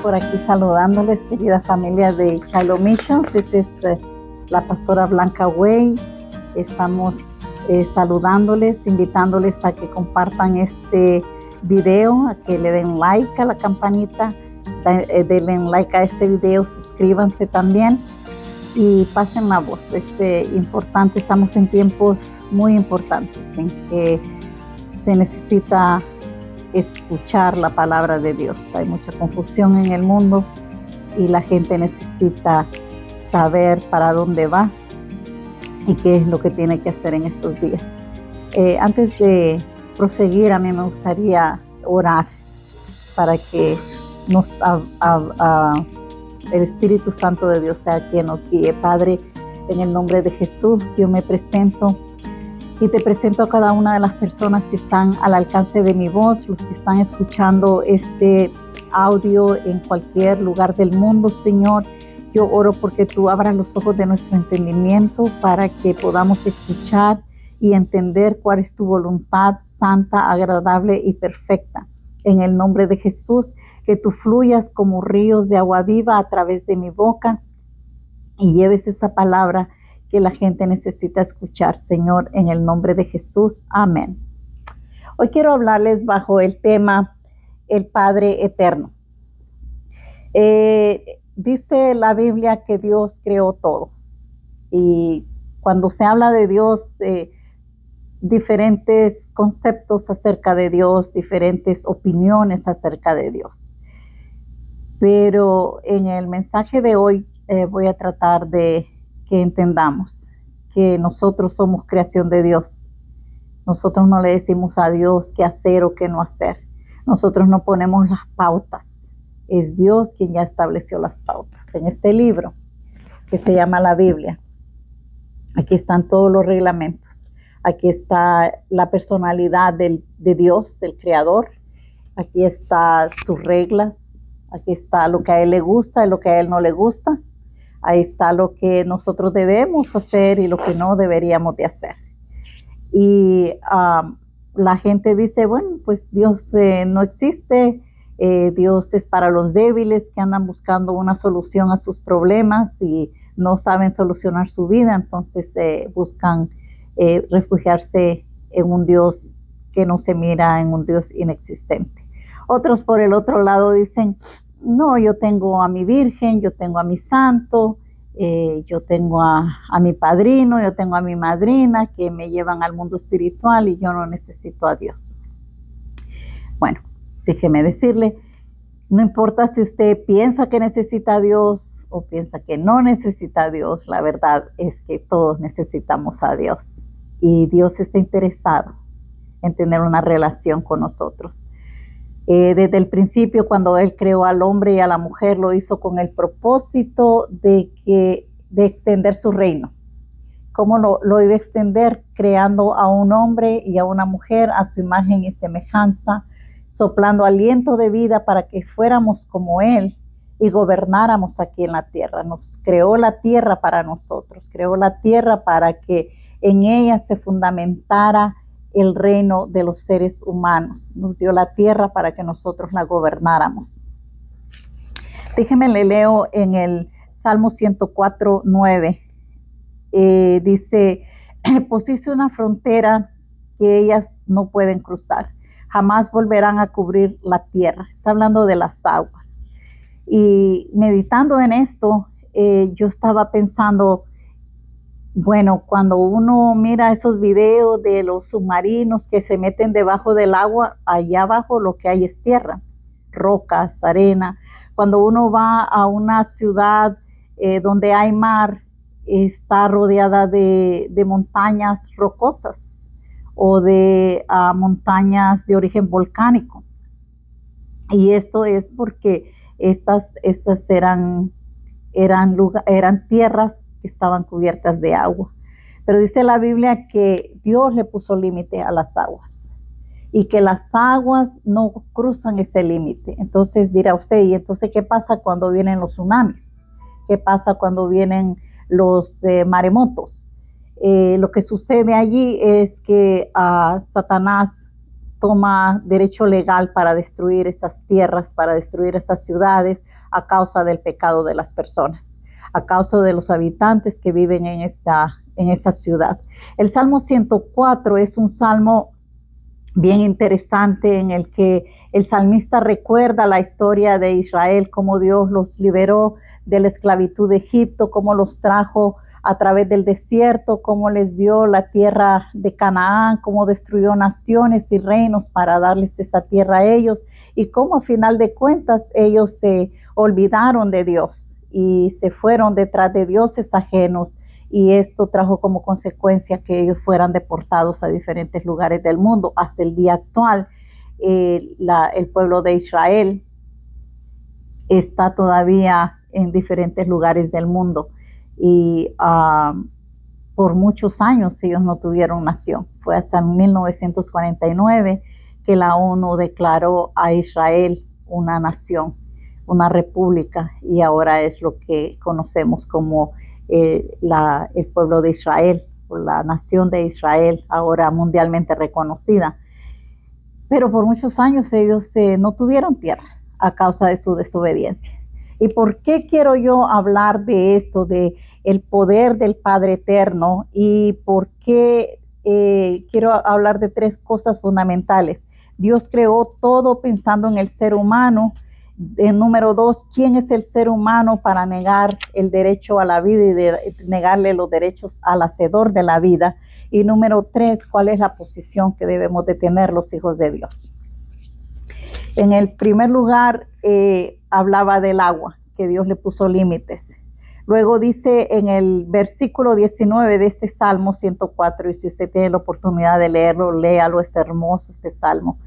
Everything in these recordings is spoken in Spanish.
por aquí saludándoles, querida familia de Shiloh Missions. Esta es la pastora Blanca Way. Estamos saludándoles, invitándoles a que compartan este video, a que le den like a la campanita, denle like a este video, suscríbanse también y pasen la voz. Importante, estamos en tiempos muy importantes en que se necesita escuchar la palabra de Dios. Hay mucha confusión en el mundo y la gente necesita saber para dónde va y qué es lo que tiene que hacer en estos días. Antes de proseguir, a mí me gustaría orar para que el Espíritu Santo de Dios sea quien nos guíe. Padre, en el nombre de Jesús, yo me presento y te presento a cada una de las personas que están al alcance de mi voz, los que están escuchando este audio en cualquier lugar del mundo, Señor. Yo oro porque tú abras los ojos de nuestro entendimiento para que podamos escuchar y entender cuál es tu voluntad santa, agradable y perfecta. En el nombre de Jesús, que tú fluyas como ríos de agua viva a través de mi boca y lleves esa palabra que la gente necesita escuchar, Señor, en el nombre de Jesús. Amén. Hoy quiero hablarles bajo el tema el Padre Eterno. Dice la Biblia que Dios creó todo. Y cuando se habla de Dios, diferentes conceptos acerca de Dios, diferentes opiniones acerca de Dios. Pero en el mensaje de hoy voy a tratar de que entendamos que nosotros somos creación de Dios. Nosotros no le decimos a Dios qué hacer o qué no hacer. Nosotros no ponemos las pautas. Es Dios quien ya estableció las pautas. En este libro que se llama la Biblia, aquí están todos los reglamentos. Aquí está la personalidad de Dios, el Creador. Aquí están sus reglas. Aquí está lo que a Él le gusta y lo que a Él no le gusta. Ahí está lo que nosotros debemos hacer y lo que no deberíamos de hacer. Y la gente dice, bueno, pues Dios no existe. Dios es para los débiles que andan buscando una solución a sus problemas y no saben solucionar su vida. Entonces buscan refugiarse en un Dios que no se mira, en un Dios inexistente. Otros por el otro lado dicen, no, yo tengo a mi Virgen, yo tengo a mi santo, yo tengo a mi padrino, yo tengo a mi madrina que me llevan al mundo espiritual y yo no necesito a Dios. Bueno, déjeme decirle, no importa si usted piensa que necesita a Dios o piensa que no necesita a Dios, la verdad es que todos necesitamos a Dios y Dios está interesado en tener una relación con nosotros. Desde el principio, cuando Él creó al hombre y a la mujer, lo hizo con el propósito de extender su reino. ¿Cómo lo iba a extender? Creando a un hombre y a una mujer a su imagen y semejanza, soplando aliento de vida para que fuéramos como Él y gobernáramos aquí en la tierra. Nos creó la tierra para nosotros, creó la tierra para que en ella se fundamentara el reino de los seres humanos. Nos dio la tierra para que nosotros la gobernáramos. Déjenme le leo en el Salmo 104:9. Dice, pusiste una frontera que ellas no pueden cruzar. Jamás volverán a cubrir la tierra. Está hablando de las aguas. Y meditando en esto, yo estaba pensando, bueno, cuando uno mira esos videos de los submarinos que se meten debajo del agua, allá abajo lo que hay es tierra, rocas, arena. Cuando uno va a una ciudad donde hay mar, está rodeada de montañas rocosas o de montañas de origen volcánico. Y esto es porque esas eran tierras que estaban cubiertas de agua. Pero dice la Biblia que Dios le puso límite a las aguas y que las aguas no cruzan ese límite. Entonces dirá usted, ¿y entonces qué pasa cuando vienen los tsunamis? ¿Qué pasa cuando vienen los maremotos? Lo que sucede allí es que Satanás toma derecho legal para destruir esas tierras, para destruir esas ciudades a causa del pecado de las personas, a causa de los habitantes que viven en esa ciudad. El Salmo 104 es un salmo bien interesante en el que el salmista recuerda la historia de Israel, cómo Dios los liberó de la esclavitud de Egipto, cómo los trajo a través del desierto, cómo les dio la tierra de Canaán, cómo destruyó naciones y reinos para darles esa tierra a ellos, y cómo a final de cuentas ellos se olvidaron de Dios y se fueron detrás de dioses ajenos, y esto trajo como consecuencia que ellos fueran deportados a diferentes lugares del mundo. Hasta el día actual, el pueblo de Israel está todavía en diferentes lugares del mundo, y por muchos años ellos no tuvieron nación. Fue hasta 1949 que la ONU declaró a Israel una nación, una república, y ahora es lo que conocemos como el pueblo de Israel, o la nación de Israel, ahora mundialmente reconocida. Pero por muchos años ellos no tuvieron tierra a causa de su desobediencia. ¿Y por qué quiero yo hablar de esto, de el poder del Padre Eterno? Y por qué quiero hablar de tres cosas fundamentales. Dios creó todo pensando en el ser humano. Número 2, ¿quién es el ser humano para negar el derecho a la vida y negarle los derechos al hacedor de la vida? Y número 3, ¿cuál es la posición que debemos de tener los hijos de Dios? En el primer lugar, hablaba del agua, que Dios le puso límites. Luego dice en el versículo 19 de este Salmo 104, y si usted tiene la oportunidad de leerlo, léalo, es hermoso este Salmo.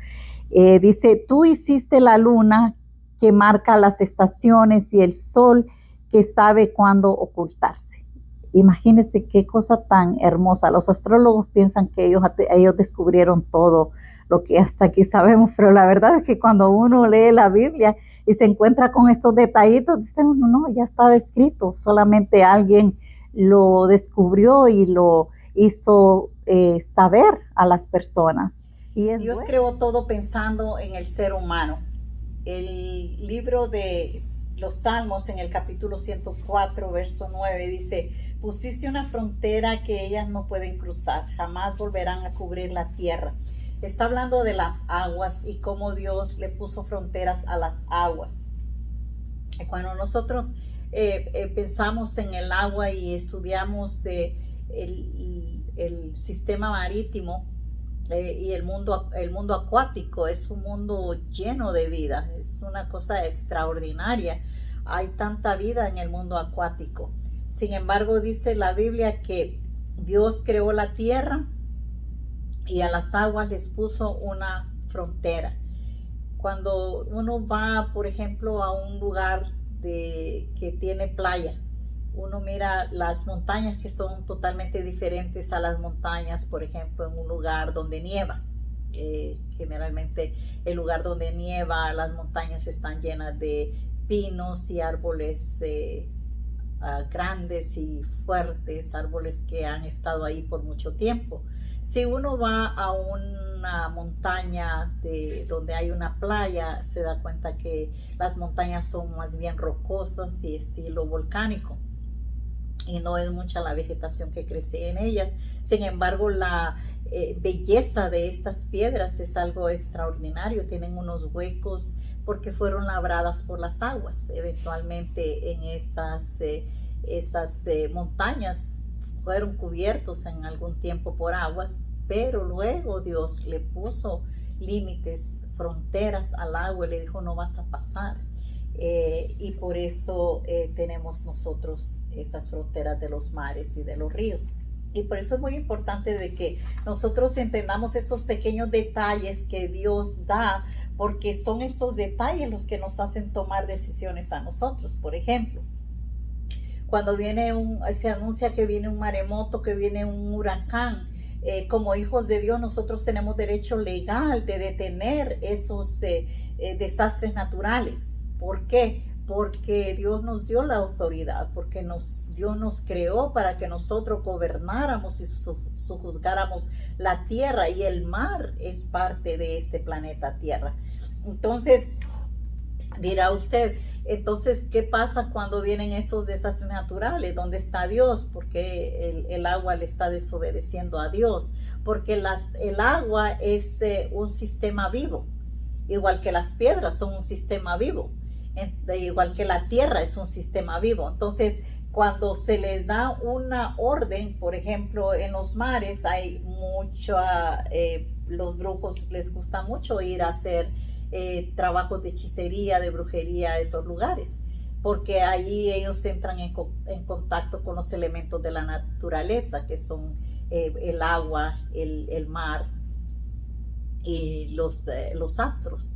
Dice, tú hiciste la luna que marca las estaciones y el sol que sabe cuándo ocultarse. Imagínense qué cosa tan hermosa. Los astrólogos piensan que ellos descubrieron todo lo que hasta aquí sabemos, pero la verdad es que cuando uno lee la Biblia y se encuentra con estos detallitos, dicen uno, no, ya estaba escrito, solamente alguien lo descubrió y lo hizo saber a las personas. Y Dios creó todo pensando en el ser humano. El libro de los Salmos, en el capítulo 104, verso 9, dice, pusiste una frontera que ellas no pueden cruzar, jamás volverán a cubrir la tierra. Está hablando de las aguas y cómo Dios le puso fronteras a las aguas. Cuando nosotros pensamos en el agua y estudiamos el sistema marítimo y el mundo acuático, es un mundo lleno de vida, es una cosa extraordinaria. Hay tanta vida en el mundo acuático. Sin embargo, dice la Biblia que Dios creó la tierra y a las aguas les puso una frontera. Cuando uno va, por ejemplo, a un lugar que tiene playa, uno mira las montañas que son totalmente diferentes a las montañas, por ejemplo, en un lugar donde nieva. Generalmente el lugar donde nieva, las montañas están llenas de pinos y árboles grandes y fuertes, árboles que han estado ahí por mucho tiempo. Si uno va a una montaña donde hay una playa, se da cuenta que las montañas son más bien rocosas y estilo volcánico, y no es mucha la vegetación que crece en ellas. Sin embargo, la belleza de estas piedras es algo extraordinario. Tienen unos huecos porque fueron labradas por las aguas. Eventualmente en estas montañas fueron cubiertos en algún tiempo por aguas, pero luego Dios le puso límites, fronteras al agua y le dijo, no vas a pasar. Y por eso tenemos nosotros esas fronteras de los mares y de los ríos. Y por eso es muy importante de que nosotros entendamos estos pequeños detalles que Dios da, porque son estos detalles los que nos hacen tomar decisiones a nosotros. Por ejemplo, cuando se anuncia que viene un maremoto, que viene un huracán, como hijos de Dios nosotros tenemos derecho legal de detener esos desastres naturales. ¿Por qué? porque Dios nos dio la autoridad, porque Dios nos creó para que nosotros gobernáramos y sojuzgáramos la tierra, y el mar es parte de este planeta Tierra. Entonces, dirá usted, entonces, ¿qué pasa cuando vienen esos desastres naturales? ¿Dónde está Dios? Porque el agua le está desobedeciendo a Dios, porque el agua es un sistema vivo, igual que las piedras son un sistema vivo. Igual que la tierra es un sistema vivo. Entonces, cuando se les da una orden, por ejemplo, en los mares hay los brujos les gusta mucho ir a hacer trabajos de hechicería, de brujería a esos lugares, porque ahí ellos entran en contacto con los elementos de la naturaleza, que son el agua, el mar y los astros.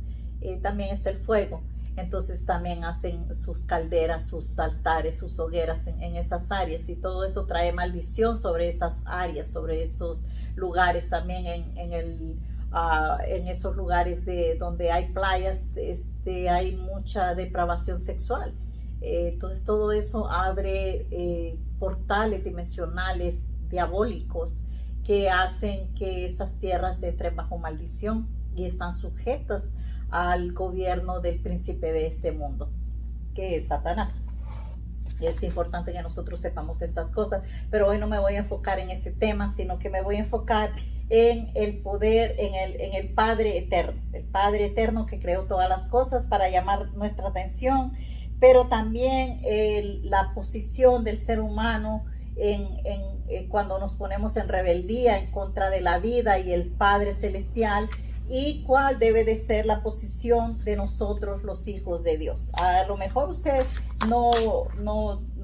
También está el fuego. Entonces también hacen sus calderas, sus altares, sus hogueras en esas áreas, y todo eso trae maldición sobre esas áreas, sobre esos lugares. También en esos lugares donde hay playas, hay mucha depravación sexual. Entonces todo eso abre portales dimensionales diabólicos que hacen que esas tierras entren bajo maldición y están sujetas al gobierno del príncipe de este mundo, que es Satanás. Es importante que nosotros sepamos estas cosas, pero hoy no me voy a enfocar en ese tema, sino que me voy a enfocar en el poder, en el Padre Eterno, el Padre Eterno que creó todas las cosas para llamar nuestra atención, pero también la posición del ser humano cuando nos ponemos en rebeldía en contra de la vida y el Padre Celestial, y cuál debe de ser la posición de nosotros los hijos de Dios. A lo mejor usted no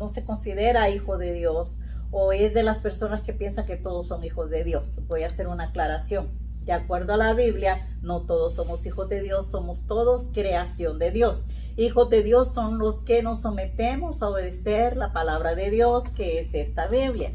se considera hijo de Dios, o es de las personas que piensan que todos son hijos de Dios. Voy a hacer una aclaración. De acuerdo a la Biblia, no todos somos hijos de Dios, somos todos creación de Dios. Hijos de Dios son los que nos sometemos a obedecer la palabra de Dios, que es esta Biblia.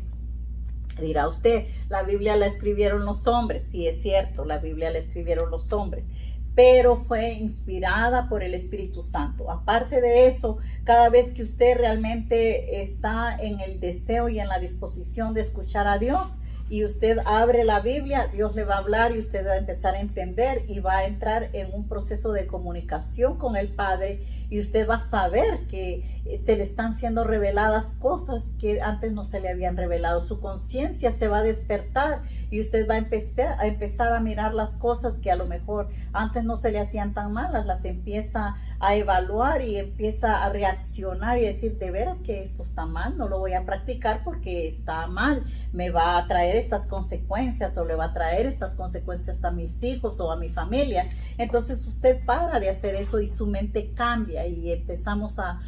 Dirá usted, la Biblia la escribieron los hombres. Sí, es cierto, la Biblia la escribieron los hombres, pero fue inspirada por el Espíritu Santo. Aparte de eso, cada vez que usted realmente está en el deseo y en la disposición de escuchar a Dios, y usted abre la Biblia, Dios le va a hablar y usted va a empezar a entender y va a entrar en un proceso de comunicación con el Padre, y usted va a saber que se le están siendo reveladas cosas que antes no se le habían revelado. Su conciencia se va a despertar y usted va a empezar a mirar las cosas que a lo mejor antes no se le hacían tan malas, las empieza a evaluar y empieza a reaccionar y decir, de veras que esto está mal, no lo voy a practicar porque está mal, me va a traer estas consecuencias, o le va a traer estas consecuencias a mis hijos o a mi familia. Entonces usted para de hacer eso y su mente cambia, y empezamos a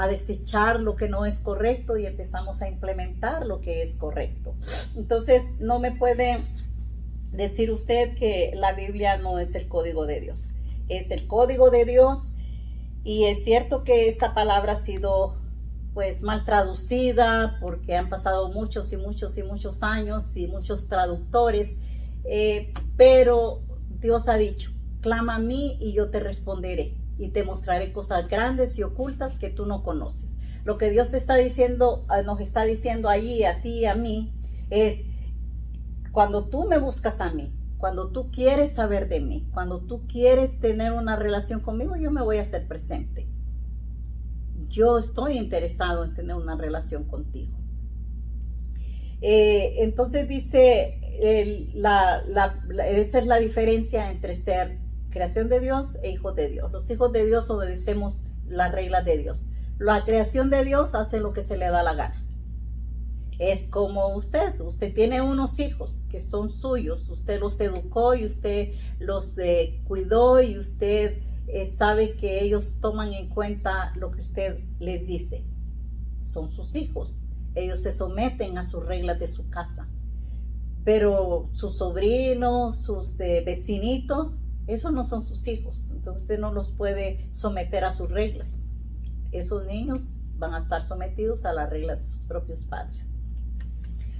desechar lo que no es correcto y empezamos a implementar lo que es correcto. Entonces no me puede decir usted que la Biblia no es el código de Dios. Es el código de Dios, y es cierto que esta palabra ha sido pues mal traducida, porque han pasado muchos y muchos y muchos años y muchos traductores, pero Dios ha dicho, clama a mí y yo te responderé y te mostraré cosas grandes y ocultas que tú no conoces. Lo que Dios está diciendo, nos está diciendo allí a ti y a mí, es cuando tú me buscas a mí, cuando tú quieres saber de mí, cuando tú quieres tener una relación conmigo, yo me voy a hacer presente. Yo estoy interesado en tener una relación contigo. Entonces dice, esa es la diferencia entre ser creación de Dios e hijos de Dios. Los hijos de Dios obedecemos las reglas de Dios. La creación de Dios hace lo que se le da la gana. Es como usted tiene unos hijos que son suyos, usted los educó y usted los cuidó, y usted sabe que ellos toman en cuenta lo que usted les dice. Son sus hijos, ellos se someten a sus reglas de su casa. Pero sus sobrinos, sus vecinitos, esos no son sus hijos, entonces usted no los puede someter a sus reglas. Esos niños van a estar sometidos a las reglas de sus propios padres.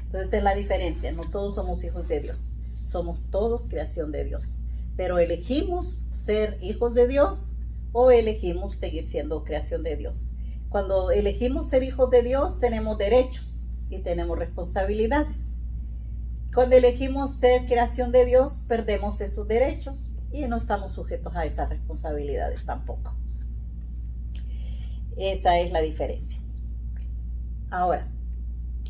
Entonces es la diferencia, no todos somos hijos de Dios, somos todos creación de Dios, pero elegimos ser hijos de Dios o elegimos seguir siendo creación de Dios. Cuando elegimos ser hijos de Dios, tenemos derechos y tenemos responsabilidades. Cuando elegimos ser creación de Dios, perdemos esos derechos y no estamos sujetos a esas responsabilidades tampoco. Esa es la diferencia. Ahora,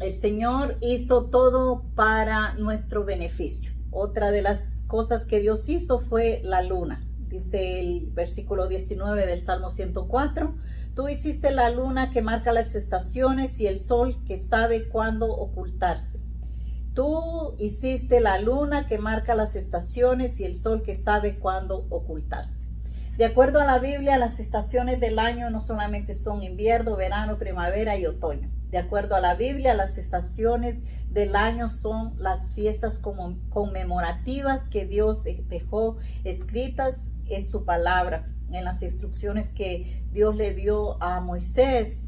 el Señor hizo todo para nuestro beneficio. Otra de las cosas que Dios hizo fue la luna. Dice el versículo 19 del Salmo 104, tú hiciste la luna que marca las estaciones y el sol que sabe cuándo ocultarse. Tú hiciste la luna que marca las estaciones y el sol que sabe cuándo ocultarse. De acuerdo a la Biblia, las estaciones del año no solamente son invierno, verano, primavera y otoño. De acuerdo a la Biblia, las estaciones del año son las fiestas conmemorativas que Dios dejó escritas en su palabra, en las instrucciones que Dios le dio a Moisés.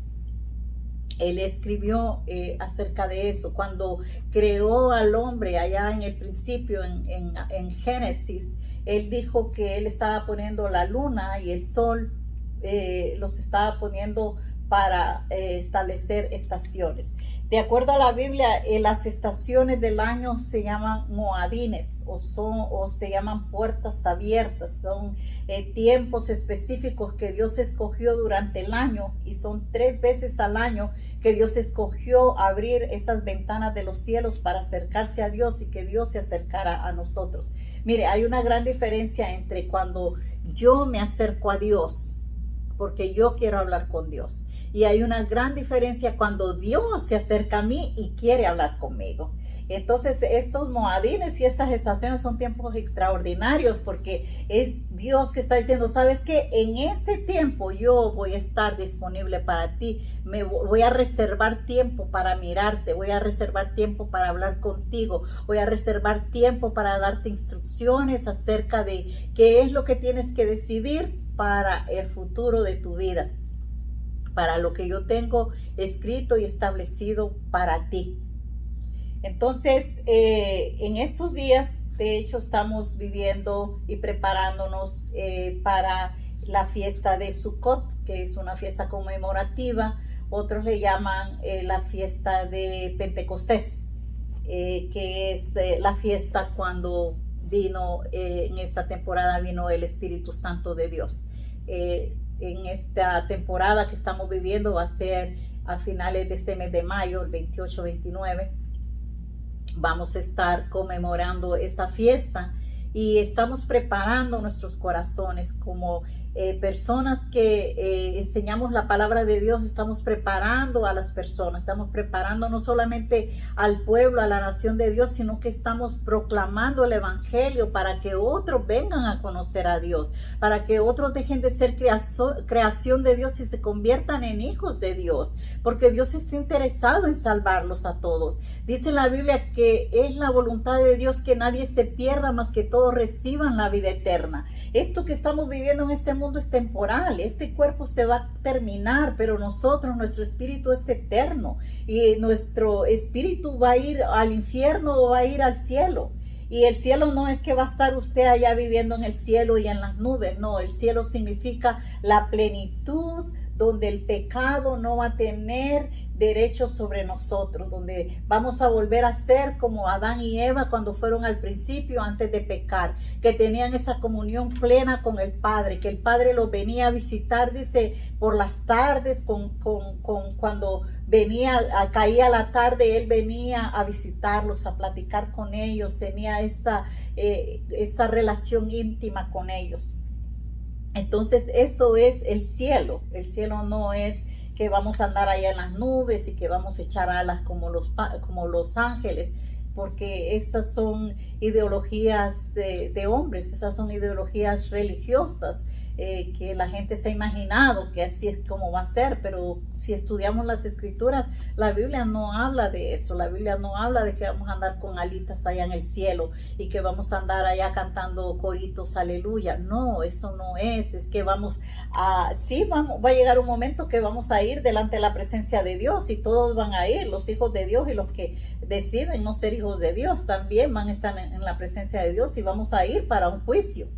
Él escribió acerca de eso. Cuando creó al hombre allá en el principio, en Génesis, Él dijo que Él estaba poniendo la luna y el sol, los estaba poniendo para establecer estaciones. De acuerdo a la Biblia, las estaciones del año se llaman moadines o se llaman puertas abiertas. Son tiempos específicos que Dios escogió durante el año y son 3 veces al año que Dios escogió abrir esas ventanas de los cielos para acercarse a Dios y que Dios se acercara a nosotros. Mire, hay una gran diferencia entre cuando yo me acerco a Dios porque yo quiero hablar con Dios. Y hay una gran diferencia cuando Dios se acerca a mí y quiere hablar conmigo. Entonces, estos moadines y estas estaciones son tiempos extraordinarios porque es Dios que está diciendo, ¿sabes qué? En este tiempo yo voy a estar disponible para ti. Me voy a reservar tiempo para mirarte. Voy a reservar tiempo para hablar contigo. Voy a reservar tiempo para darte instrucciones acerca de qué es lo que tienes que decidir para el futuro de tu vida, para lo que yo tengo escrito y establecido para ti. Entonces, en estos días, de hecho, estamos viviendo y preparándonos para la fiesta de Sukkot, que es una fiesta conmemorativa. Otros le llaman la fiesta de Pentecostés, que es la fiesta cuando vino, en esta temporada vino el Espíritu Santo de Dios. En esta temporada que estamos viviendo va a ser a finales de este mes de mayo, el 28-29. Vamos a estar conmemorando esta fiesta y estamos preparando nuestros corazones como personas que enseñamos la palabra de Dios. Estamos preparando a las personas, estamos preparando no solamente al pueblo, a la nación de Dios, sino que estamos proclamando el evangelio para que otros vengan a conocer a Dios, para que otros dejen de ser creación de Dios y se conviertan en hijos de Dios, porque Dios está interesado en salvarlos a todos. Dice la Biblia que es la voluntad de Dios que nadie se pierda, más que todos reciban la vida eterna. Esto que estamos viviendo en este mundo es temporal, este cuerpo se va a terminar, pero nuestro espíritu es eterno y nuestro espíritu va a ir al infierno o va a ir al cielo. Y el cielo no es que va a estar usted allá viviendo en el cielo y en las nubes, no, el cielo significa la plenitud donde el pecado no va a tener derecho sobre nosotros, donde vamos a volver a ser como Adán y Eva cuando fueron al principio antes de pecar, que tenían esa comunión plena con el Padre, que el Padre los venía a visitar, dice, por las tardes, cuando caía la tarde, Él venía a visitarlos, a platicar con ellos, tenía esa relación íntima con ellos. Entonces eso es el cielo. El cielo no es que vamos a andar allá en las nubes y que vamos a echar alas como los ángeles, porque esas son ideologías de hombres, esas son ideologías religiosas que la gente se ha imaginado que así es como va a ser, pero si estudiamos las escrituras, la Biblia no habla de eso. La Biblia no habla de que vamos a andar con alitas allá en el cielo y que vamos a andar allá cantando coritos, aleluya. No, eso no es que va a llegar un momento que vamos a ir delante de la presencia de Dios y todos van a ir, los hijos de Dios y los que deciden no ser hijos de Dios también van a estar en la presencia de Dios y vamos a ir para un juicio.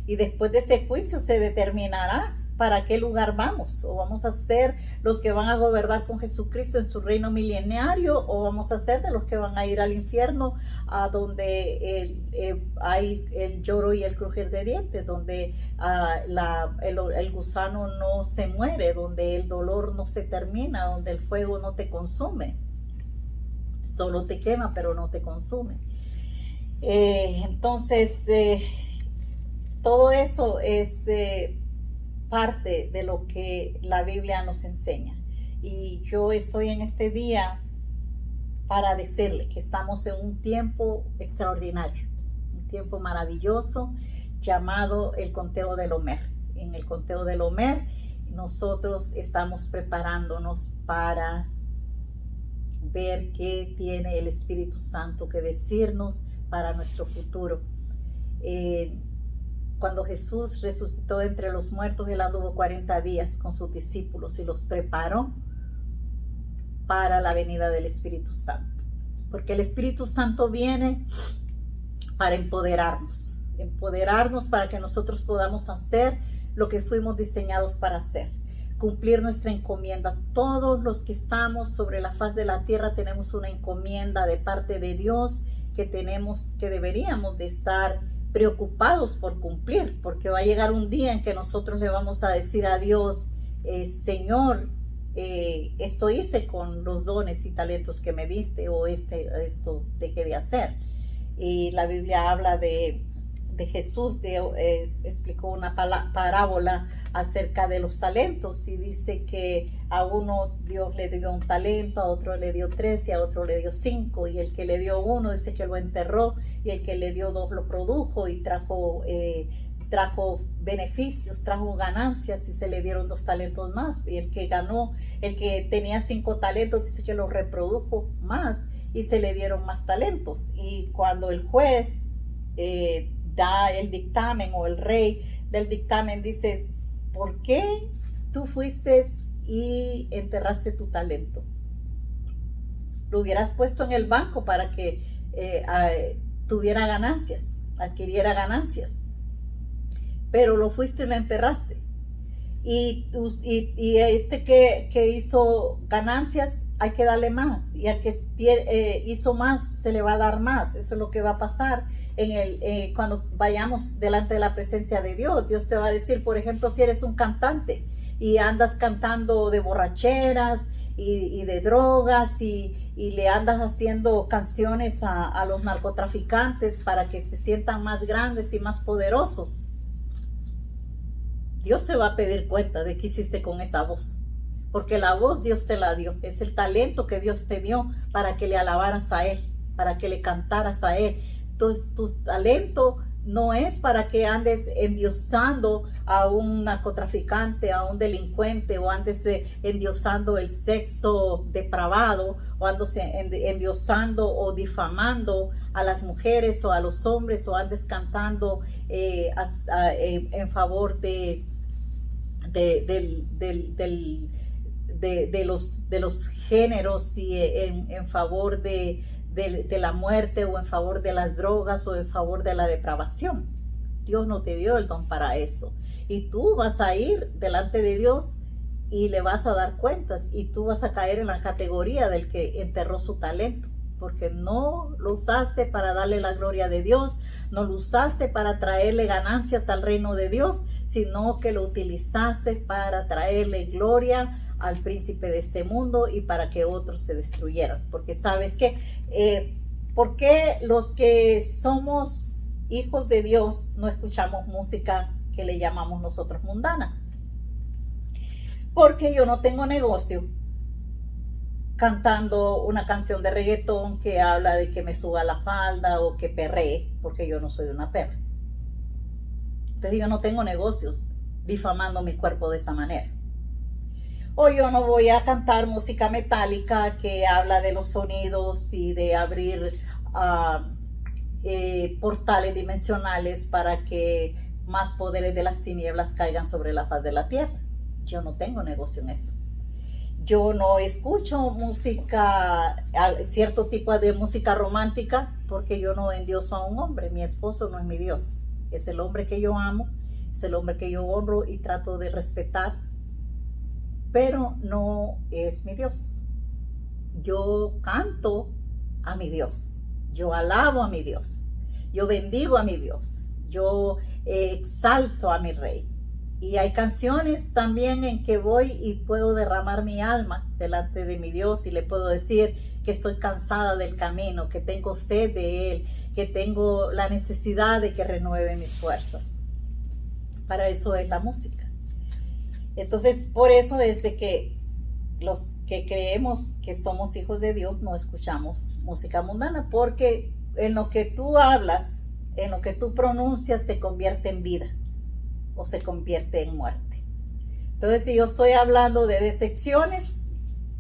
Y después de ese juicio se determinará para qué lugar vamos, o vamos a ser los que van a gobernar con Jesucristo en su reino milenario, o vamos a ser de los que van a ir al infierno, a donde hay el lloro y el crujir de dientes, donde el gusano no se muere, donde el dolor no se termina, donde el fuego no te consume, solo te quema pero no te consume. Entonces todo eso es parte de lo que la Biblia nos enseña, y yo estoy en este día para decirle que estamos en un tiempo extraordinario, un tiempo maravilloso llamado el conteo del Omer. En el conteo del Omer nosotros estamos preparándonos para ver qué tiene el Espíritu Santo que decirnos para nuestro futuro. Cuando Jesús resucitó de entre los muertos, él anduvo 40 días con sus discípulos y los preparó para la venida del Espíritu Santo, porque el Espíritu Santo viene para empoderarnos para que nosotros podamos hacer lo que fuimos diseñados para hacer, cumplir nuestra encomienda. Todos los que estamos sobre la faz de la tierra tenemos una encomienda de parte de Dios que deberíamos de estar preocupados por cumplir, porque va a llegar un día en que nosotros le vamos a decir a Dios, Señor, esto hice con los dones y talentos que me diste, o esto dejé de hacer. Y la Biblia habla de Jesús, explicó una parábola acerca de los talentos, y dice que a uno Dios le dio un talento, a otro le dio 3 y a otro le dio 5, y el que le dio 1 dice que lo enterró, y el que le dio 2 lo produjo y trajo beneficios, trajo ganancias, y se le dieron 2 talentos más. Y el que tenía 5 talentos, dice que lo reprodujo más y se le dieron más talentos. Y cuando el juez da el dictamen, o el rey del dictamen, dice, ¿por qué tú fuiste y enterraste tu talento? Lo hubieras puesto en el banco para que tuviera ganancias, adquiriera ganancias, pero lo fuiste y lo enterraste. Y este que hizo ganancias, hay que darle más, y al que hizo más, se le va a dar más. Eso es lo que va a pasar cuando vayamos delante de la presencia de Dios. Dios te va a decir, por ejemplo, si eres un cantante y andas cantando de borracheras y de drogas, y le andas haciendo canciones a los narcotraficantes para que se sientan más grandes y más poderosos, Dios te va a pedir cuenta de qué hiciste con esa voz, porque la voz Dios te la dio, es el talento que Dios te dio para que le alabaras a Él, para que le cantaras a Él. Entonces, tu talento no es para que andes endiosando a un narcotraficante, a un delincuente, o andes endiosando el sexo depravado, o andes endiosando o difamando a las mujeres o a los hombres, o andes cantando en favor de los géneros, y en favor de la muerte, o en favor de las drogas, o en favor de la depravación. Dios no te dio el don para eso, y tú vas a ir delante de Dios y le vas a dar cuentas, y tú vas a caer en la categoría del que enterró su talento, porque no lo usaste para darle la gloria de Dios, no lo usaste para traerle ganancias al reino de Dios, sino que lo utilizaste para traerle gloria al príncipe de este mundo, y para que otros se destruyeran. Porque sabes que, ¿por qué los que somos hijos de Dios no escuchamos música que le llamamos nosotros mundana? Porque yo no tengo negocio cantando una canción de reggaetón que habla de que me suba la falda o que perree, porque yo no soy una perra. Entonces yo no tengo negocios difamando mi cuerpo de esa manera. O yo no voy a cantar música metálica que habla de los sonidos y de abrir portales dimensionales para que más poderes de las tinieblas caigan sobre la faz de la tierra. Yo no tengo negocio en eso. Yo no escucho música, cierto tipo de música romántica, porque yo no endioso a un hombre. Mi esposo no es mi Dios, es el hombre que yo amo, es el hombre que yo honro y trato de respetar, pero no es mi Dios. Yo canto a mi Dios, yo alabo a mi Dios, yo bendigo a mi Dios, yo exalto a mi Rey. Y hay canciones también en que voy y puedo derramar mi alma delante de mi Dios y le puedo decir que estoy cansada del camino, que tengo sed de Él, que tengo la necesidad de que renueve mis fuerzas. Para eso es la música. Entonces, por eso es de que los que creemos que somos hijos de Dios no escuchamos música mundana, porque en lo que tú hablas, en lo que tú pronuncias, se convierte en vida o se convierte en muerte. Entonces, si yo estoy hablando de decepciones,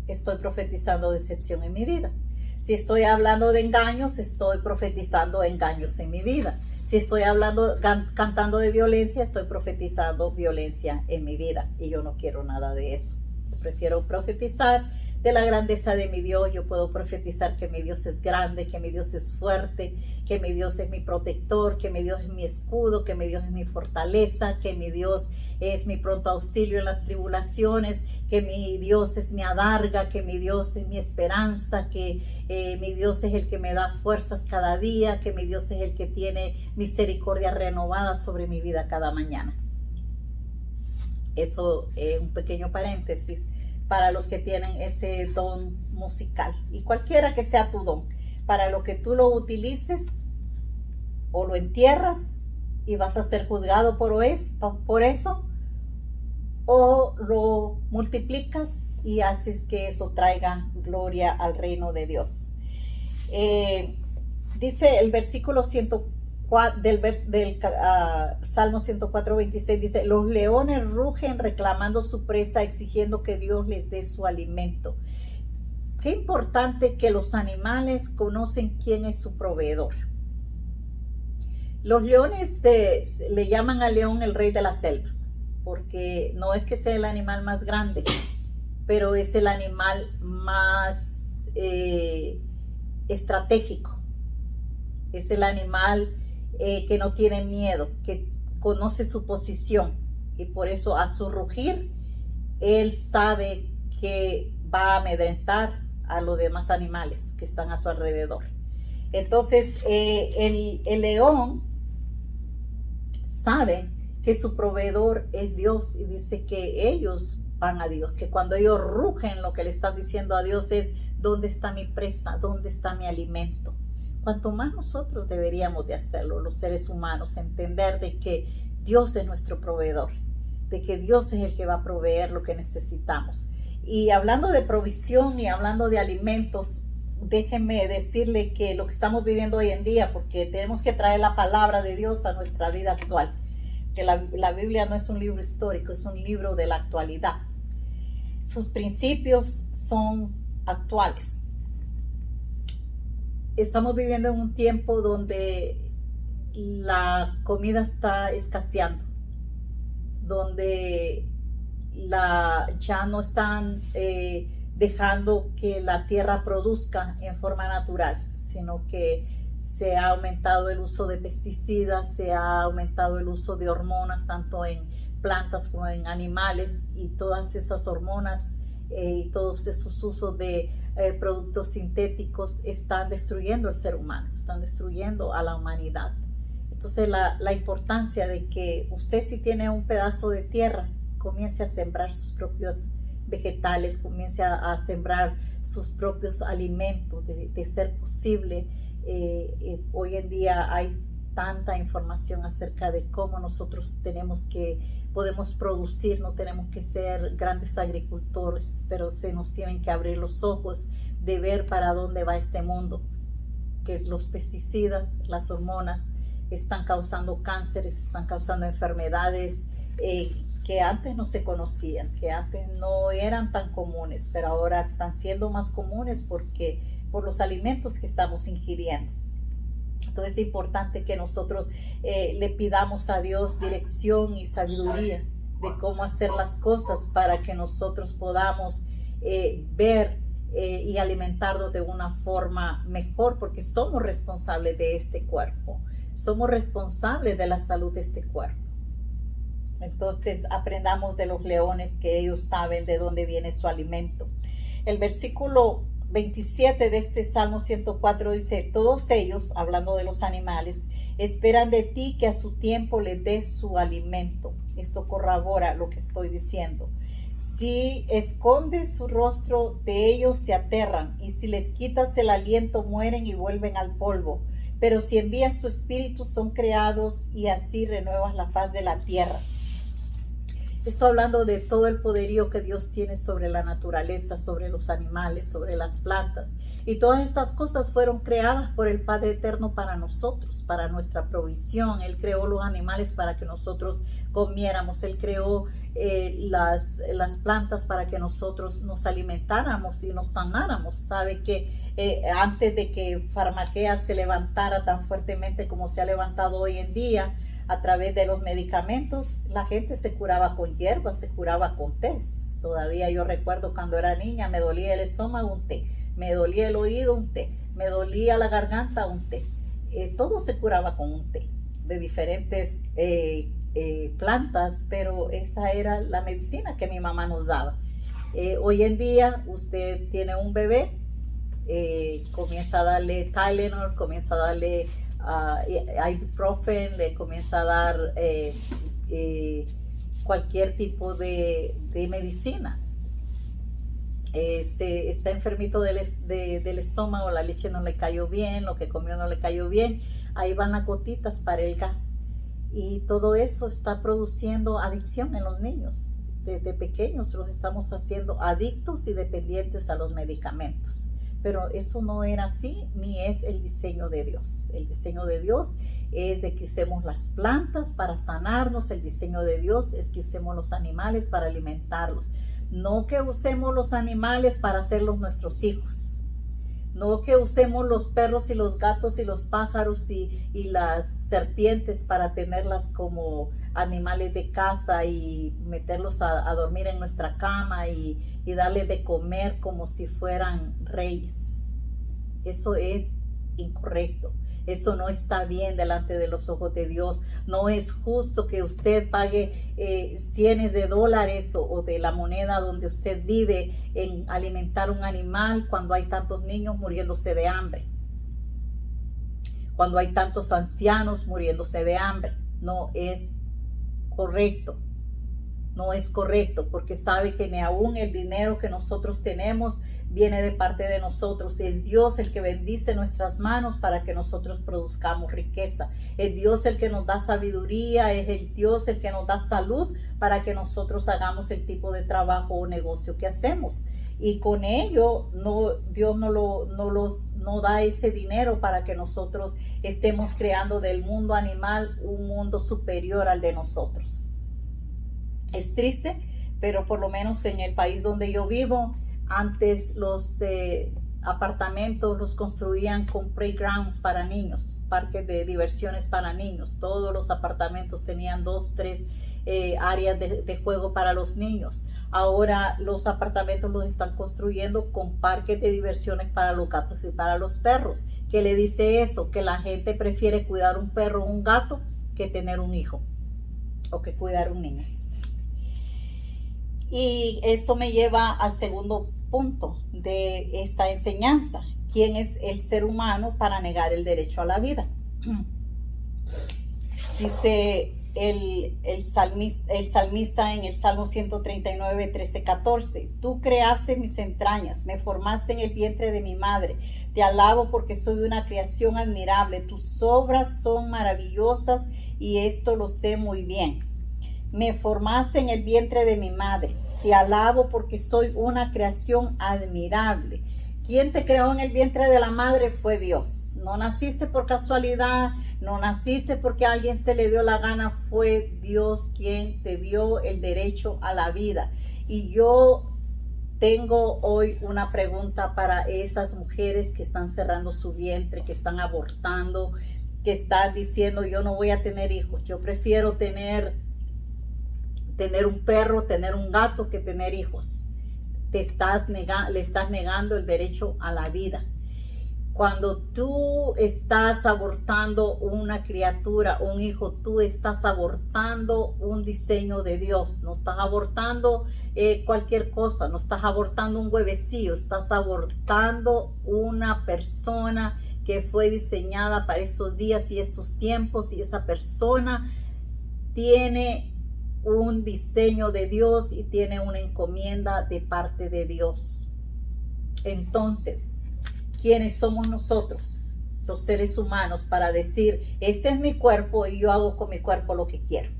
estoy profetizando decepción en mi vida. Si estoy hablando de engaños, estoy profetizando engaños en mi vida. Si estoy hablando, cantando de violencia, estoy profetizando violencia en mi vida. Y yo no quiero nada de eso. Yo prefiero profetizar de la grandeza de mi Dios. Yo puedo profetizar que mi Dios es grande, que mi Dios es fuerte, que mi Dios es mi protector, que mi Dios es mi escudo, que mi Dios es mi fortaleza, que mi Dios es mi pronto auxilio en las tribulaciones, que mi Dios es mi adarga, que mi Dios es mi esperanza, que mi Dios es el que me da fuerzas cada día, que mi Dios es el que tiene misericordia renovada sobre mi vida cada mañana. Eso es un pequeño paréntesis para los que tienen ese don musical, y cualquiera que sea tu don, para lo que tú lo utilices o lo entierras y vas a ser juzgado por eso, o lo multiplicas y haces que eso traiga gloria al reino de Dios. Dice el versículo 104 del Salmo 104:26, dice: los leones rugen reclamando su presa, exigiendo que Dios les dé su alimento. Qué importante que los animales conocen quién es su proveedor. Los leones le llaman al león el rey de la selva, porque no es que sea el animal más grande, pero es el animal más estratégico. Es el animal que no tiene miedo, que conoce su posición, y por eso a su rugir él sabe que va a amedrentar a los demás animales que están a su alrededor. Entonces el león sabe que su proveedor es Dios, y dice que ellos van a Dios, que cuando ellos rugen, lo que le están diciendo a Dios es: ¿dónde está mi presa? ¿Dónde está mi alimento? Cuanto más nosotros deberíamos de hacerlo, los seres humanos, entender de que Dios es nuestro proveedor, de que Dios es el que va a proveer lo que necesitamos. Y hablando de provisión y hablando de alimentos, déjenme decirle que lo que estamos viviendo hoy en día, porque tenemos que traer la palabra de Dios a nuestra vida actual, que la Biblia no es un libro histórico, es un libro de la actualidad. Sus principios son actuales. Estamos viviendo en un tiempo donde la comida está escaseando, donde ya no están dejando que la tierra produzca en forma natural, sino que se ha aumentado el uso de pesticidas, se ha aumentado el uso de hormonas, tanto en plantas como en animales, y todas esas hormonas y todos esos usos de productos sintéticos están destruyendo al ser humano, están destruyendo a la humanidad. Entonces la importancia de que usted, si tiene un pedazo de tierra, comience a sembrar sus propios vegetales, comience a sembrar sus propios alimentos, de ser posible. Hoy en día hay tanta información acerca de cómo nosotros podemos producir, no tenemos que ser grandes agricultores, pero se nos tienen que abrir los ojos de ver para dónde va este mundo, que los pesticidas, las hormonas están causando cánceres, están causando enfermedades que antes no se conocían, que antes no eran tan comunes, pero ahora están siendo más comunes por los alimentos que estamos ingiriendo. Entonces es importante que nosotros le pidamos a Dios dirección y sabiduría de cómo hacer las cosas para que nosotros podamos ver y alimentarnos de una forma mejor, porque somos responsables de este cuerpo, somos responsables de la salud de este cuerpo. Entonces aprendamos de los leones, que ellos saben de dónde viene su alimento. El versículo 27 de este Salmo 104 dice: todos ellos, hablando de los animales, esperan de ti que a su tiempo les des su alimento. Esto corrobora lo que estoy diciendo. Si escondes su rostro, de ellos se aterran, y si les quitas el aliento, mueren y vuelven al polvo. Pero si envías tu espíritu, son creados, y así renuevas la faz de la tierra. Estoy hablando de todo el poderío que Dios tiene sobre la naturaleza, sobre los animales, sobre las plantas. Y todas estas cosas fueron creadas por el Padre Eterno para nosotros, para nuestra provisión. Él creó los animales para que nosotros comiéramos. Él creó las plantas para que nosotros nos alimentáramos y nos sanáramos. Sabe que antes de que Farmaquea se levantara tan fuertemente como se ha levantado hoy en día, a través de los medicamentos, la gente se curaba con hierbas, se curaba con tés. Todavía yo recuerdo cuando era niña, me dolía el estómago, un té, me dolía el oído, un té, me dolía la garganta, un té. Todo se curaba con un té de diferentes plantas, pero esa era la medicina que mi mamá nos daba. Hoy en día usted tiene un bebé, comienza a darle Tylenol, comienza a darle ibuprofen, le comienza a dar cualquier tipo de medicina. Está enfermito del estómago, la leche no le cayó bien, lo que comió no le cayó bien, ahí van las gotitas para el gas, y todo eso está produciendo adicción en los niños. Desde pequeños los estamos haciendo adictos y dependientes a los medicamentos. Pero eso no era así, ni es el diseño de Dios. El diseño de Dios es de que usemos las plantas para sanarnos. El diseño de Dios es que usemos los animales para alimentarlos. No que usemos los animales para hacerlos nuestros hijos. No que usemos los perros y los gatos y los pájaros y las serpientes para tenerlas como animales de casa y meterlos a dormir en nuestra cama y darles de comer como si fueran reyes. Eso es incorrecto. Eso no está bien delante de los ojos de Dios. No es justo que usted pague cientos de dólares o de la moneda donde usted vive en alimentar un animal cuando hay tantos niños muriéndose de hambre, cuando hay tantos ancianos muriéndose de hambre. No es correcto. No es correcto, porque sabe que ni aún el dinero que nosotros tenemos viene de parte de nosotros. Es Dios el que bendice nuestras manos para que nosotros produzcamos riqueza. Es Dios el que nos da sabiduría, es el Dios el que nos da salud para que nosotros hagamos el tipo de trabajo o negocio que hacemos. Y con ello Dios no da ese dinero para que nosotros estemos creando del mundo animal un mundo superior al de nosotros. Es triste, pero por lo menos en el país donde yo vivo, antes los apartamentos los construían con playgrounds para niños, parques de diversiones para niños. Todos los apartamentos tenían 2, 3 áreas de juego para los niños. Ahora los apartamentos los están construyendo con parques de diversiones para los gatos y para los perros. ¿Qué le dice eso? Que la gente prefiere cuidar un perro o un gato que tener un hijo o que cuidar un niño. Y eso me lleva al segundo punto de esta enseñanza. ¿Quién es el ser humano para negar el derecho a la vida? Dice el salmista en el Salmo 139, 13, 14. Tú creaste mis entrañas, me formaste en el vientre de mi madre. Te alabo porque soy una creación admirable. Tus obras son maravillosas y esto lo sé muy bien. Me formaste en el vientre de mi madre. Te alabo porque soy una creación admirable. ¿Quién te creó en el vientre de la madre? Fue Dios. No naciste por casualidad, no naciste porque a alguien se le dio la gana. Fue Dios quien te dio el derecho a la vida. Y yo tengo hoy una pregunta para esas mujeres que están cerrando su vientre, que están abortando, que están diciendo: yo no voy a tener hijos, yo prefiero tener un perro, tener un gato que tener hijos. Le estás negando el derecho a la vida. Cuando tú estás abortando una criatura, un hijo, tú estás abortando un diseño de Dios. No estás abortando cualquier cosa, no estás abortando un huevecillo, estás abortando una persona que fue diseñada para estos días y estos tiempos, y esa persona tiene un diseño de Dios y tiene una encomienda de parte de Dios. Entonces, ¿quiénes somos nosotros, los seres humanos, para decir, este es mi cuerpo y yo hago con mi cuerpo lo que quiero?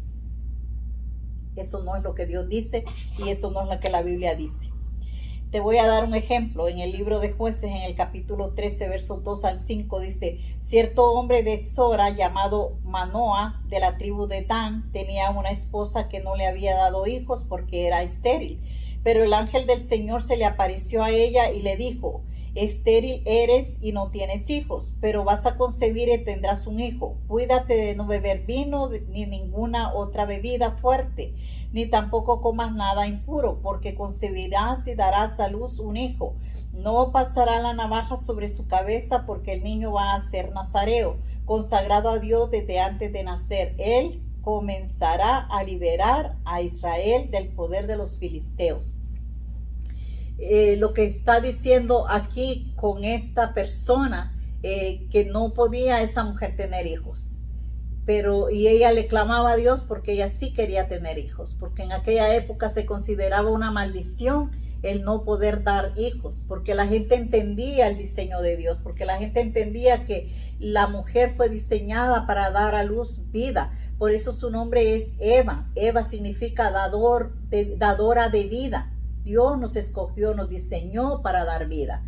Eso no es lo que Dios dice y eso no es lo que la Biblia dice. Te voy a dar un ejemplo. En el libro de Jueces, en el capítulo 13, versos 2 al 5, dice: cierto hombre de Sora, llamado Manoa, de la tribu de Dan, tenía una esposa que no le había dado hijos porque era estéril. Pero el ángel del Señor se le apareció a ella y le dijo: estéril eres y no tienes hijos, pero vas a concebir y tendrás un hijo. Cuídate de no beber vino ni ninguna otra bebida fuerte, ni tampoco comas nada impuro, porque concebirás y darás a luz un hijo. No pasará la navaja sobre su cabeza, porque el niño va a ser nazareo, consagrado a Dios desde antes de nacer. Él comenzará a liberar a Israel del poder de los filisteos. Lo que está diciendo aquí con esta persona, que no podía esa mujer tener hijos, y ella le clamaba a Dios porque ella sí quería tener hijos, porque en aquella época se consideraba una maldición el no poder dar hijos, porque la gente entendía el diseño de Dios, porque la gente entendía que la mujer fue diseñada para dar a luz vida. Por eso su nombre es Eva. Eva significa dadora de vida. Dios nos escogió, nos diseñó para dar vida.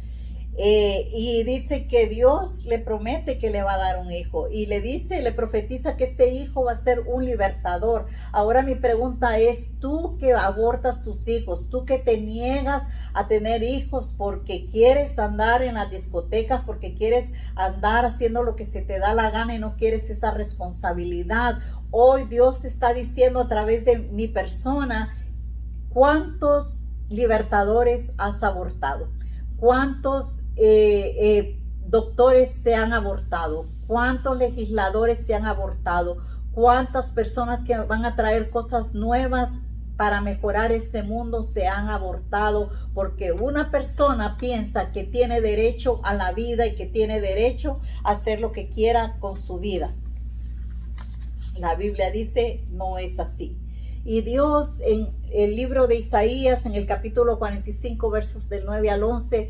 Y dice que Dios le promete que le va a dar un hijo, y le profetiza que este hijo va a ser un libertador. Ahora mi pregunta es: tú que abortas tus hijos, tú que te niegas a tener hijos porque quieres andar en las discotecas, porque quieres andar haciendo lo que se te da la gana y no quieres esa responsabilidad, hoy Dios te está diciendo a través de mi persona: ¿cuántos libertadores has abortado? ¿Cuántos doctores se han abortado? ¿Cuántos legisladores se han abortado? ¿Cuántas personas que van a traer cosas nuevas para mejorar este mundo se han abortado? Porque una persona piensa que tiene derecho a la vida y que tiene derecho a hacer lo que quiera con su vida. La Biblia dice, no es así. Y Dios, en el libro de Isaías, en el capítulo 45, versos del 9 al 11,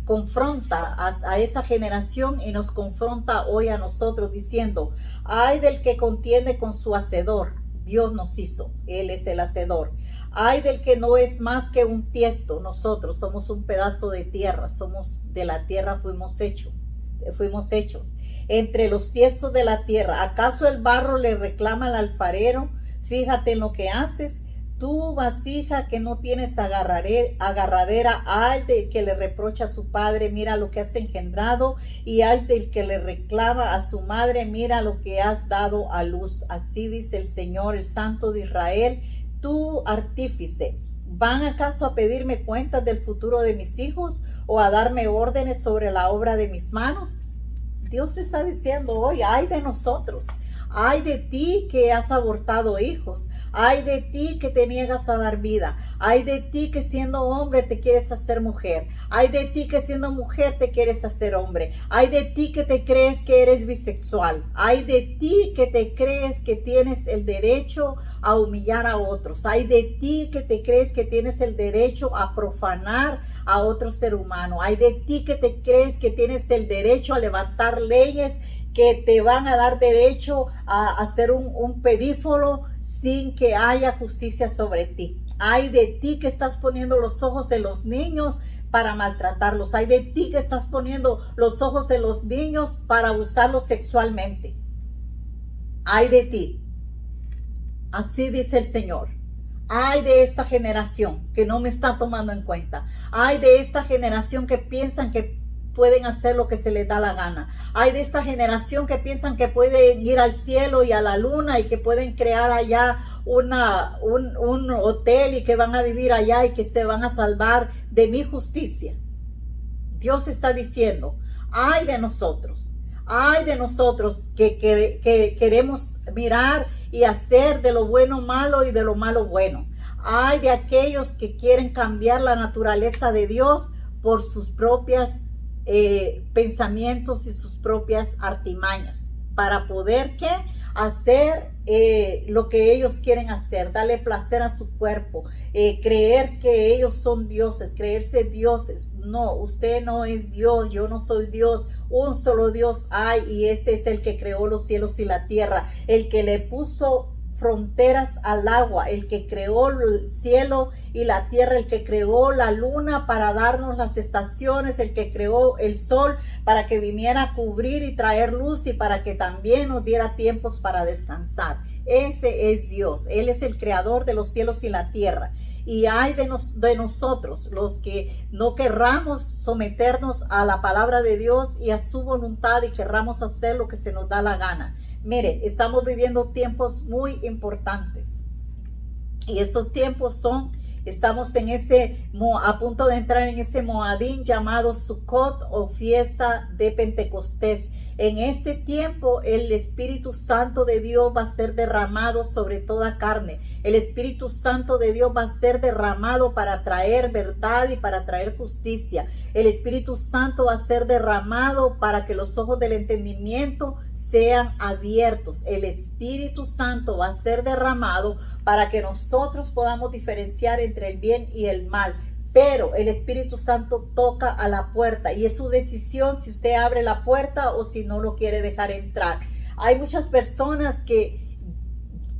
confronta a esa generación y nos confronta hoy a nosotros diciendo: ay del que contiende con su hacedor. Dios nos hizo, Él es el hacedor. Ay del que no es más que un tiesto. Nosotros somos un pedazo de tierra, somos de la tierra, fuimos hechos. Entre los tiestos de la tierra, ¿acaso el barro le reclama al alfarero? Fíjate en lo que haces, tú vasija que no tienes agarradera. Ay del que le reprocha a su padre, mira lo que has engendrado, y ay del que le reclama a su madre, mira lo que has dado a luz. Así dice el Señor, el Santo de Israel, tú artífice. ¿Van acaso a pedirme cuentas del futuro de mis hijos o a darme órdenes sobre la obra de mis manos? Dios está diciendo hoy: ay de nosotros, ay de ti que has abortado hijos, ay de ti que te niegas a dar vida, ay de ti que siendo hombre te quieres hacer mujer, ay de ti que siendo mujer te quieres hacer hombre, ay de ti que te crees que eres bisexual, ay de ti que te crees que tienes el derecho a humillar a otros, ay de ti que te crees que tienes el derecho a profanar a otro ser humano, ay de ti que te crees que tienes el derecho a levantar leyes que te van a dar derecho a hacer un pedífolo sin que haya justicia sobre ti. Ay de ti que estás poniendo los ojos en los niños para maltratarlos. Ay de ti que estás poniendo los ojos en los niños para abusarlos sexualmente. Ay de ti. Así dice el Señor. Ay de esta generación que no me está tomando en cuenta. Ay de esta generación que piensan que pueden hacer lo que se les da la gana. Hay de esta generación que piensan que pueden ir al cielo y a la luna y que pueden crear allá un hotel y que van a vivir allá y que se van a salvar de mi justicia. Dios está diciendo: Ay de nosotros. Ay de nosotros que queremos mirar y hacer de lo bueno malo y de lo malo bueno. Ay de aquellos que quieren cambiar la naturaleza de Dios por sus propias pensamientos y sus propias artimañas para poder hacer lo que ellos quieren hacer, darle placer a su cuerpo, creer que ellos son dioses, creerse dioses. No, usted no es Dios, yo no soy Dios, un solo Dios hay y este es el que creó los cielos y la tierra, el que le puso fronteras al agua, el que creó el cielo y la tierra, el que creó la luna para darnos las estaciones, el que creó el sol para que viniera a cubrir y traer luz y para que también nos diera tiempos para descansar. Ese es Dios, Él es el creador de los cielos y la tierra. Y hay de nosotros los que no querramos someternos a la palabra de Dios y a su voluntad y querramos hacer lo que se nos da la gana. Mire, estamos viviendo tiempos muy importantes y esos tiempos estamos a punto de entrar en ese Moadín llamado Sukkot o fiesta de Pentecostés. En este tiempo el Espíritu Santo de Dios va a ser derramado sobre toda carne. El Espíritu Santo de Dios va a ser derramado para traer verdad y para traer justicia. El Espíritu Santo va a ser derramado para que los ojos del entendimiento sean abiertos. El Espíritu Santo va a ser derramado para que nosotros podamos diferenciar entre el bien y el mal. Pero el Espíritu Santo toca a la puerta y es su decisión si usted abre la puerta o si no lo quiere dejar entrar. Hay muchas personas que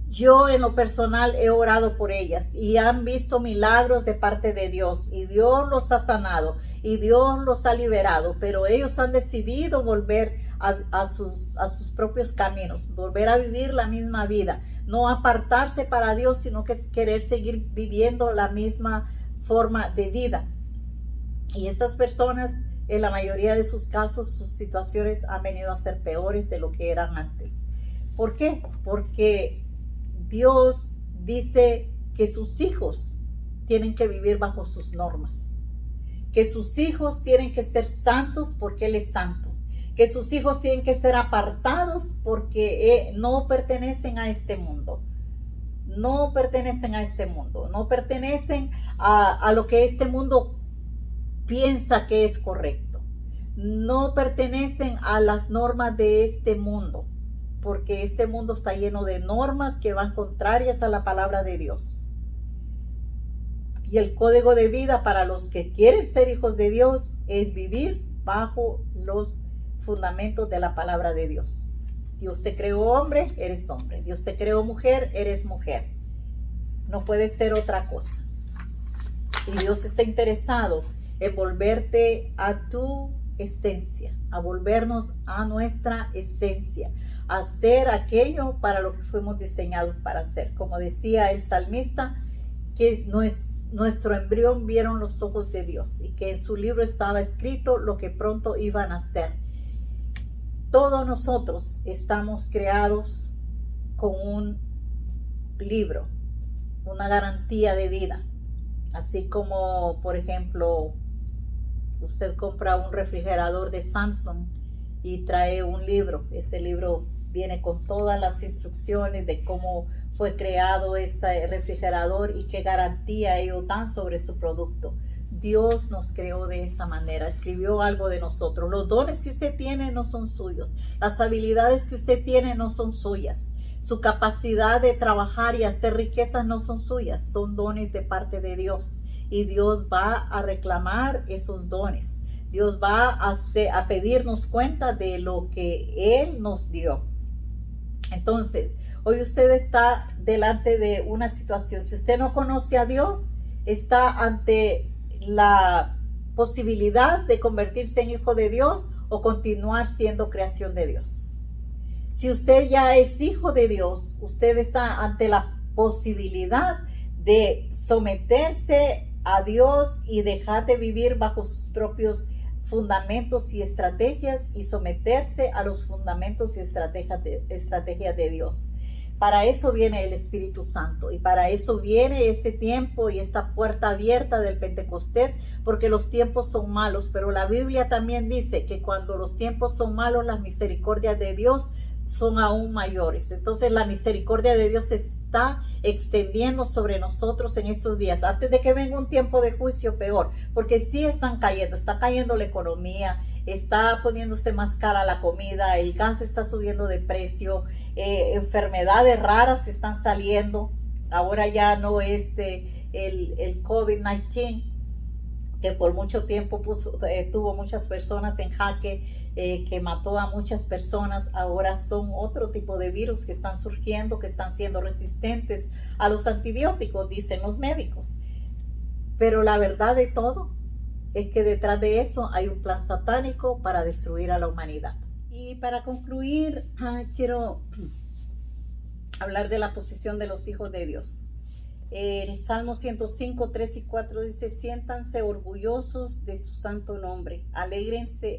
yo en lo personal he orado por ellas y han visto milagros de parte de Dios y Dios los ha sanado y Dios los ha liberado, pero ellos han decidido volver a sus propios caminos, volver a vivir la misma vida, no apartarse para Dios, sino que es querer seguir viviendo la misma forma de vida. Y estas personas, en la mayoría de sus casos, sus situaciones han venido a ser peores de lo que eran antes. ¿Por qué? Porque Dios dice que sus hijos tienen que vivir bajo sus normas, que sus hijos tienen que ser santos porque Él es santo, que sus hijos tienen que ser apartados porque no pertenecen a este mundo. No pertenecen a este mundo, no pertenecen a lo que este mundo piensa que es correcto. No pertenecen a las normas de este mundo, porque este mundo está lleno de normas que van contrarias a la palabra de Dios. Y el código de vida para los que quieren ser hijos de Dios es vivir bajo los fundamentos de la palabra de Dios. Dios te creó hombre, eres hombre. Dios te creó mujer, eres mujer. No puedes ser otra cosa. Y Dios está interesado en volverte a tu esencia, a volvernos a nuestra esencia, a hacer aquello para lo que fuimos diseñados para hacer. Como decía el salmista, que nuestro embrión vieron los ojos de Dios y que en su libro estaba escrito lo que pronto iban a hacer. Todos nosotros estamos creados con un libro, una garantía de vida. Así como, por ejemplo, usted compra un refrigerador de Samsung y trae un libro. Ese libro viene con todas las instrucciones de cómo fue creado ese refrigerador y qué garantía ellos dan sobre su producto. Dios nos creó de esa manera, escribió algo de nosotros. Los dones que usted tiene no son suyos, las habilidades que usted tiene no son suyas, su capacidad de trabajar y hacer riquezas no son suyas, son dones de parte de Dios. Y Dios va a reclamar esos dones. Dios va a pedirnos cuenta de lo que Él nos dio. Entonces, hoy usted está delante de una situación. Si usted no conoce a Dios, está ante la posibilidad de convertirse en hijo de Dios o continuar siendo creación de Dios. Si usted ya es hijo de Dios, usted está ante la posibilidad de someterse a Dios y dejar de vivir bajo sus propios fundamentos y estrategias y someterse a los fundamentos y estrategias de Dios. Para eso viene el Espíritu Santo y para eso viene ese tiempo y esta puerta abierta del Pentecostés, porque los tiempos son malos, pero la Biblia también dice que cuando los tiempos son malos, las misericordias de Dios son aún mayores. Entonces la misericordia de Dios se está extendiendo sobre nosotros en estos días, antes de que venga un tiempo de juicio peor, porque sí están cayendo, está cayendo la economía, está poniéndose más cara la comida, el gas está subiendo de precio, enfermedades raras están saliendo. Ahora ya no es el COVID-19, que por mucho tiempo tuvo muchas personas en jaque, que mató a muchas personas. Ahora son otro tipo de virus que están surgiendo, que están siendo resistentes a los antibióticos, dicen los médicos. Pero la verdad de todo es que detrás de eso hay un plan satánico para destruir a la humanidad. Y para concluir, quiero hablar de la posición de los hijos de Dios. El Salmo 105, 3 y 4 dice: siéntanse orgullosos de su santo nombre, alégrese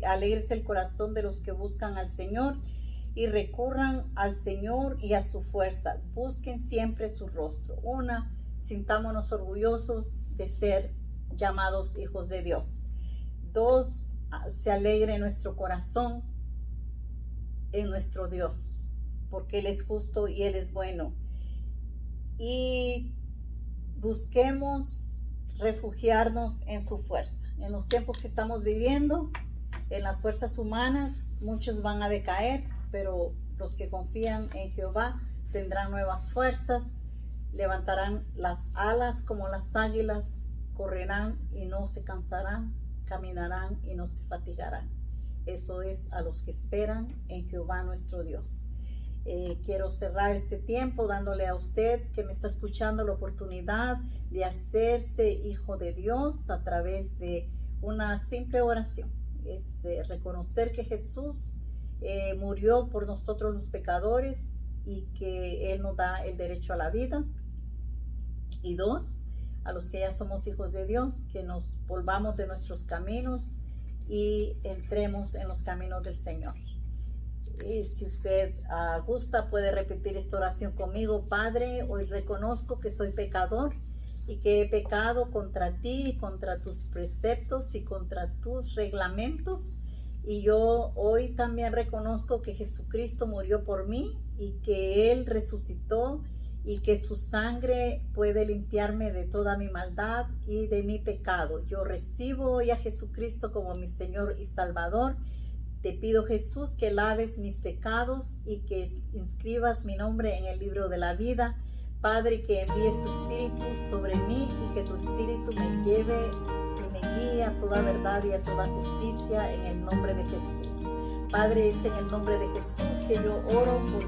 el corazón de los que buscan al Señor y recurran al Señor y a su fuerza, busquen siempre su rostro. Una, sintámonos orgullosos de ser llamados hijos de Dios. Dos, se alegre nuestro corazón en nuestro Dios, porque Él es justo y Él es bueno. Y busquemos refugiarnos en su fuerza. En los tiempos que estamos viviendo, en las fuerzas humanas, muchos van a decaer, pero los que confían en Jehová tendrán nuevas fuerzas, levantarán las alas como las águilas, correrán y no se cansarán, caminarán y no se fatigarán. Eso es a los que esperan en Jehová nuestro Dios. Quiero cerrar este tiempo dándole a usted que me está escuchando la oportunidad de hacerse hijo de Dios a través de una simple oración. Es reconocer que Jesús murió por nosotros los pecadores y que Él nos da el derecho a la vida. Y dos, a los que ya somos hijos de Dios, que nos volvamos de nuestros caminos y entremos en los caminos del Señor. Y si usted gusta, puede repetir esta oración conmigo. Padre, hoy reconozco que soy pecador y que he pecado contra ti y contra tus preceptos y contra tus reglamentos. Y yo hoy también reconozco que Jesucristo murió por mí y que Él resucitó y que su sangre puede limpiarme de toda mi maldad y de mi pecado. Yo recibo hoy a Jesucristo como mi Señor y Salvador. Te pido, Jesús, que laves mis pecados y que inscribas mi nombre en el libro de la vida. Padre, que envíes tu Espíritu sobre mí y que tu Espíritu me lleve y me guíe a toda verdad y a toda justicia en el nombre de Jesús. Padre, es en el nombre de Jesús que yo oro por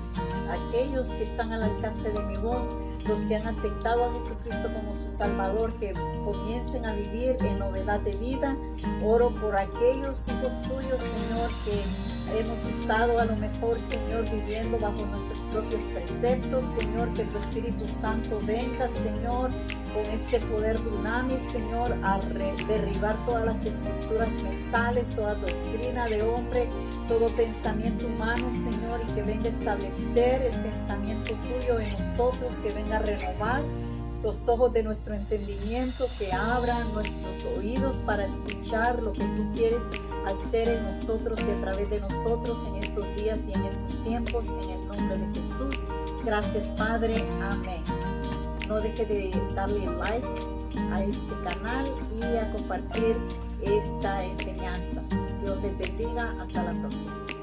aquellos que están al alcance de mi voz, los que han aceptado a Jesucristo como su Salvador, que comiencen a vivir en novedad de vida. Oro por aquellos hijos tuyos, Señor, que hemos estado a lo mejor, Señor, viviendo bajo nuestros propios preceptos. Señor, que tu Espíritu Santo venga, Señor, con este poder dunamis, Señor, a derribar todas las estructuras mentales, toda doctrina de hombre, todo pensamiento humano, Señor, y que venga a establecer el pensamiento tuyo en nosotros, que venga a renovar los ojos de nuestro entendimiento, que abran nuestros oídos para escuchar lo que tú quieres hacer en nosotros y a través de nosotros en estos días y en estos tiempos, en el nombre de Jesús. Gracias, Padre. Amén. No deje de darle like a este canal y a compartir esta enseñanza. Dios les bendiga. Hasta la próxima.